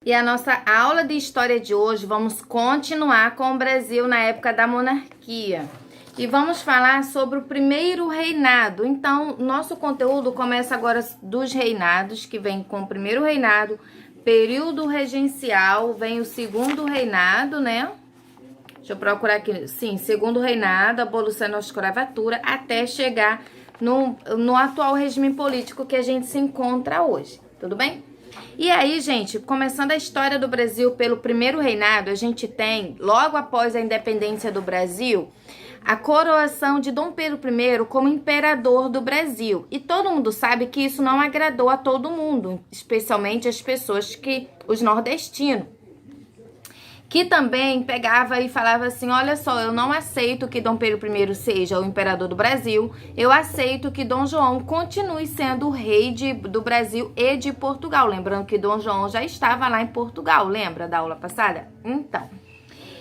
E a nossa aula de história de hoje, vamos continuar com o Brasil na época da monarquia. E vamos falar sobre o primeiro reinado. Então, nosso conteúdo começa agora dos reinados, que vem com o primeiro reinado, período regencial, vem o segundo reinado, né? Deixa eu procurar aqui. Sim, segundo reinado, abolição da escravatura, até chegar no atual regime político que a gente se encontra hoje. Tudo bem? E aí, gente, começando a história do Brasil pelo primeiro reinado, a gente tem, logo após a independência do Brasil, a coroação de Dom Pedro I como imperador do Brasil. E todo mundo sabe que isso não agradou a todo mundo, especialmente as pessoas os nordestinos, que também pegava e falava assim, olha só, eu não aceito que Dom Pedro I seja o imperador do Brasil, eu aceito que Dom João continue sendo o rei do Brasil e de Portugal. Lembrando que Dom João já estava lá em Portugal, lembra da aula passada? Então,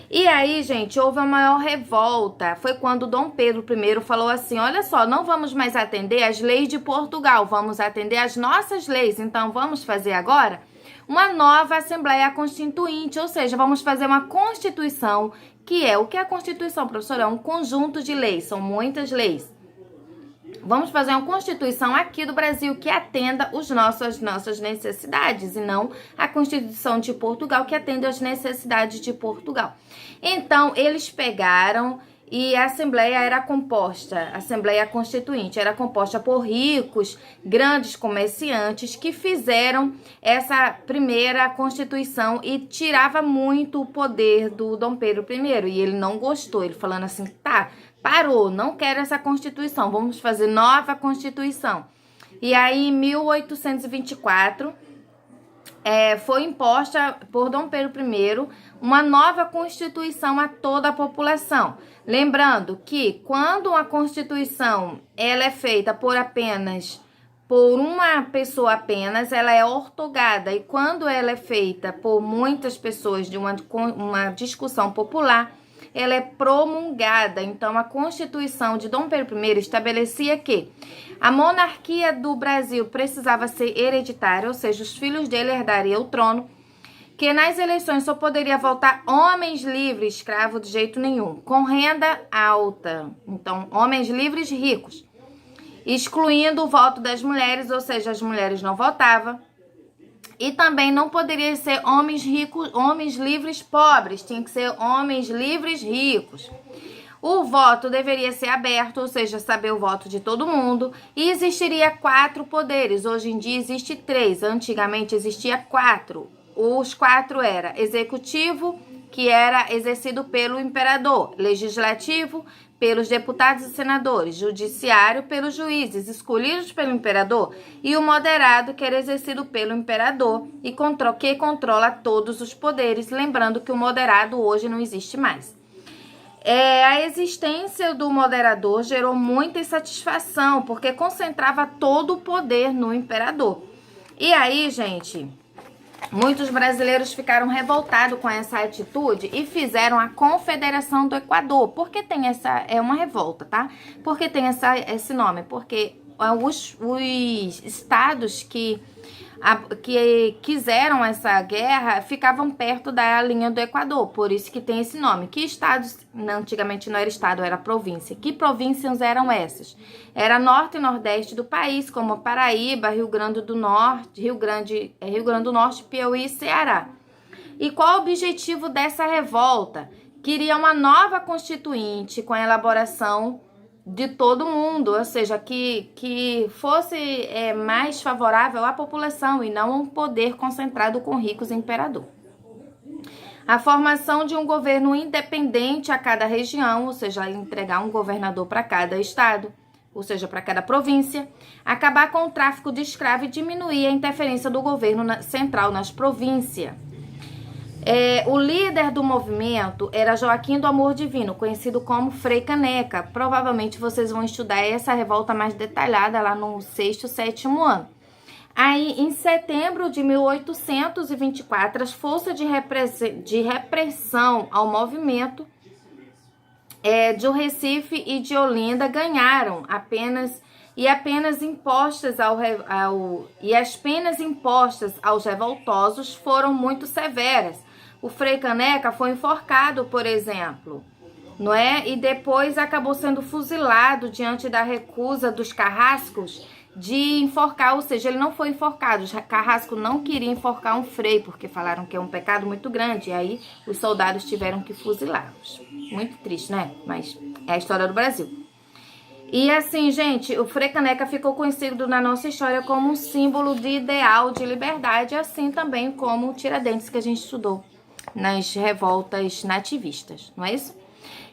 e aí, gente, houve a maior revolta, foi quando Dom Pedro I falou assim, olha só, não vamos mais atender às leis de Portugal, vamos atender às nossas leis, então vamos fazer agora uma nova Assembleia Constituinte, ou seja, vamos fazer uma Constituição, que é o que é a Constituição, professora? É um conjunto de leis, são muitas leis. Vamos fazer uma Constituição aqui do Brasil que atenda as nossas necessidades e não a Constituição de Portugal que atende às necessidades de Portugal. Então, eles pegaram e a Assembleia era composta, a Assembleia Constituinte era composta por ricos, grandes comerciantes que fizeram essa primeira Constituição e tirava muito o poder do Dom Pedro I. E ele não gostou, ele falando assim, tá, parou, não quero essa Constituição, vamos fazer nova Constituição. E aí, em 1824, foi imposta por Dom Pedro I uma nova Constituição a toda a população. Lembrando que quando a Constituição ela é feita por uma pessoa apenas, ela é ortogada. E quando ela é feita por muitas pessoas de uma discussão popular, ela é promulgada. Então, a Constituição de Dom Pedro I estabelecia que a monarquia do Brasil precisava ser hereditária, ou seja, os filhos dele herdariam o trono, que nas eleições só poderia votar homens livres, escravo de jeito nenhum, com renda alta. Então, homens livres ricos, excluindo o voto das mulheres, ou seja, as mulheres não votavam. E também não poderia ser homens ricos, homens livres pobres, tinha que ser homens livres ricos. O voto deveria ser aberto, ou seja, saber o voto de todo mundo. E existiria 4 poderes, hoje em dia existe 3, antigamente existia 4. Os 4 era executivo, que era exercido pelo imperador, legislativo, pelos deputados e senadores, judiciário pelos juízes escolhidos pelo imperador e o moderado, que era exercido pelo imperador e que controla todos os poderes, lembrando que o moderado hoje não existe mais. A existência do moderador gerou muita insatisfação, porque concentrava todo o poder no imperador. E aí, gente, muitos brasileiros ficaram revoltados com essa atitude e fizeram a Confederação do Equador. Por que tem é uma revolta, tá? Por que tem esse nome? Porque os estados que quiseram essa guerra ficavam perto da linha do Equador, por isso que tem esse nome. Que estados, antigamente não era estado, era província. Que províncias eram essas? Era norte e nordeste do país, como Paraíba, Rio Grande do Norte, Rio Grande do Norte, Piauí e Ceará. E qual o objetivo dessa revolta? Queria uma nova constituinte com a elaboração de todo mundo, ou seja, que fosse mais favorável à população e não um poder concentrado com ricos e imperador. A formação de um governo independente a cada região, ou seja, entregar um governador para cada estado, ou seja, para cada província, acabar com o tráfico de escravos e diminuir a interferência do governo central nas províncias. O líder do movimento era Joaquim do Amor Divino, conhecido como Frei Caneca. Provavelmente vocês vão estudar essa revolta mais detalhada lá no 6º, 7º ano. Aí, em setembro de 1824, as forças de repressão ao movimento de Recife e de Olinda ganharam apenas e as penas impostas aos revoltosos foram muito severas. O Frei Caneca foi enforcado, por exemplo, não é? E depois acabou sendo fuzilado diante da recusa dos carrascos de enforcar, ou seja, ele não foi enforcado. Os carrascos não queriam enforcar um frei, porque falaram que é um pecado muito grande, e aí os soldados tiveram que fuzilá-los. Muito triste, né? Mas é a história do Brasil. E assim, gente, o Frei Caneca ficou conhecido na nossa história como um símbolo de ideal de liberdade, assim também como o Tiradentes, que a gente estudou nas revoltas nativistas, não é isso?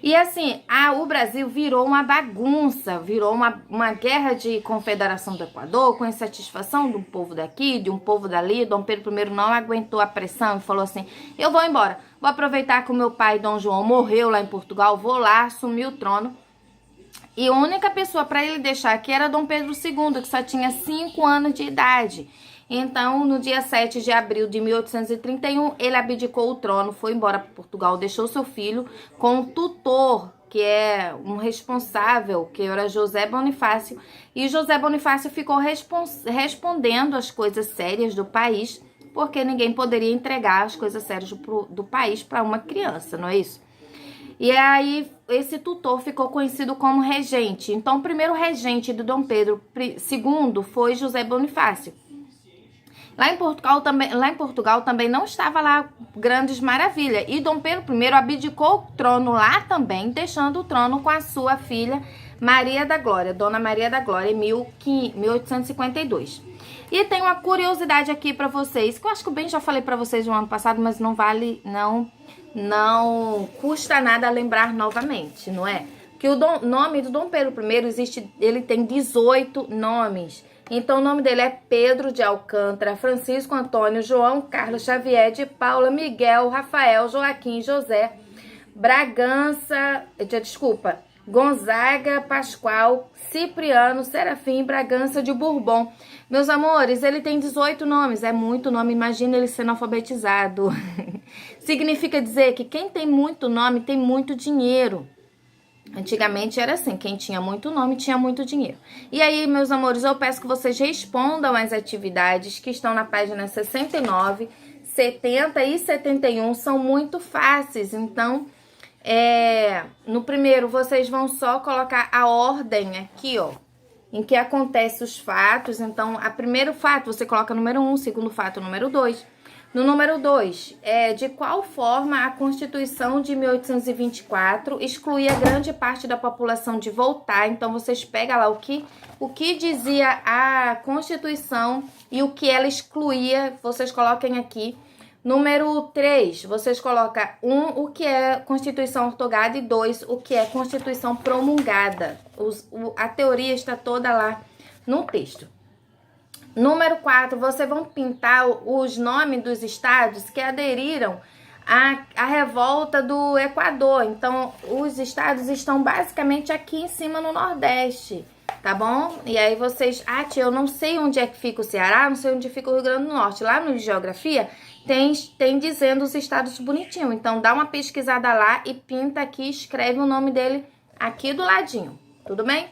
E assim, o Brasil virou uma bagunça, virou uma guerra de confederação do Equador, com insatisfação de um povo daqui, de um povo dali. Dom Pedro I não aguentou a pressão e falou assim, eu vou embora, vou aproveitar que o meu pai, Dom João, morreu lá em Portugal, vou lá assumir o trono. E a única pessoa para ele deixar aqui era Dom Pedro II, que só tinha 5 anos de idade. Então, no dia 7 de abril de 1831, ele abdicou o trono, foi embora para Portugal, deixou seu filho com um tutor, que é um responsável, que era José Bonifácio. E José Bonifácio ficou respondendo as coisas sérias do país, porque ninguém poderia entregar as coisas sérias do país para uma criança, não é isso? E aí, esse tutor ficou conhecido como regente. Então, o primeiro regente de Dom Pedro II foi José Bonifácio. Lá em Portugal também não estava lá grandes maravilhas. E Dom Pedro I abdicou o trono lá também, deixando o trono com a sua filha Maria da Glória, Dona Maria da Glória, em 1852. E tem uma curiosidade aqui para vocês, que eu acho que eu bem já falei para vocês no ano passado, mas não vale, não custa nada lembrar novamente, não é? Que o nome do Dom Pedro I ele tem 18 nomes. Então, o nome dele é Pedro de Alcântara, Francisco Antônio, João Carlos Xavier de Paula, Miguel, Rafael, Joaquim, José, Gonzaga, Pascoal, Cipriano, Serafim, Bragança de Bourbon. Meus amores, ele tem 18 nomes, é muito nome, imagina ele sendo alfabetizado. Significa dizer que quem tem muito nome tem muito dinheiro. Antigamente era assim, quem tinha muito nome tinha muito dinheiro. E aí, meus amores, eu peço que vocês respondam as atividades que estão na página 69, 70 e 71, são muito fáceis. Então, no primeiro, vocês vão só colocar a ordem aqui, ó, em que acontecem os fatos. Então, a primeiro fato, você coloca número 1, segundo fato, número 2. No número 2, de qual forma a Constituição de 1824 excluía grande parte da população de votar. Então, vocês pegam lá o que dizia a Constituição e o que ela excluía, vocês coloquem aqui. Número 3, vocês colocam 1, o que é Constituição ortogada, e 2, o que é Constituição promulgada. A teoria está toda lá no texto. Número 4, vocês vão pintar os nomes dos estados que aderiram à revolta do Equador. Então, os estados estão basicamente aqui em cima no Nordeste, tá bom? E aí vocês... tia, eu não sei onde é que fica o Ceará, não sei onde fica o Rio Grande do Norte. Lá no Geografia tem dizendo os estados bonitinho. Então, dá uma pesquisada lá e pinta aqui, escreve o nome dele aqui do ladinho, tudo bem?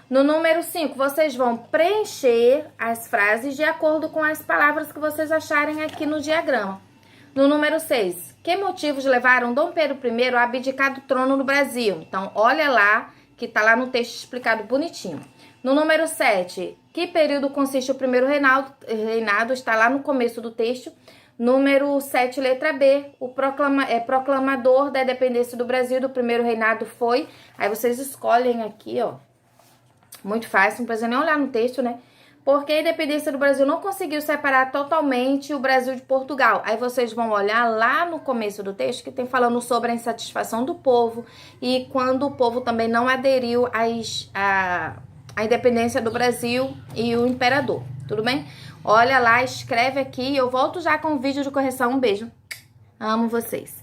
No número 5, vocês vão preencher as frases de acordo com as palavras que vocês acharem aqui no diagrama. No número 6, que motivos levaram Dom Pedro I a abdicar do trono no Brasil? Então, olha lá, que tá lá no texto explicado bonitinho. No número 7, que período consiste o primeiro reinado? Está lá no começo do texto. Número 7, letra B, o proclamador da independência do Brasil do primeiro reinado foi... Aí vocês escolhem aqui, ó. Muito fácil, não precisa nem olhar no texto, né? Porque a independência do Brasil não conseguiu separar totalmente o Brasil de Portugal. Aí vocês vão olhar lá no começo do texto que tem falando sobre a insatisfação do povo e quando o povo também não aderiu à independência do Brasil e o imperador. Tudo bem? Olha lá, escreve aqui. Eu volto já com o vídeo de correção. Um beijo. Amo vocês.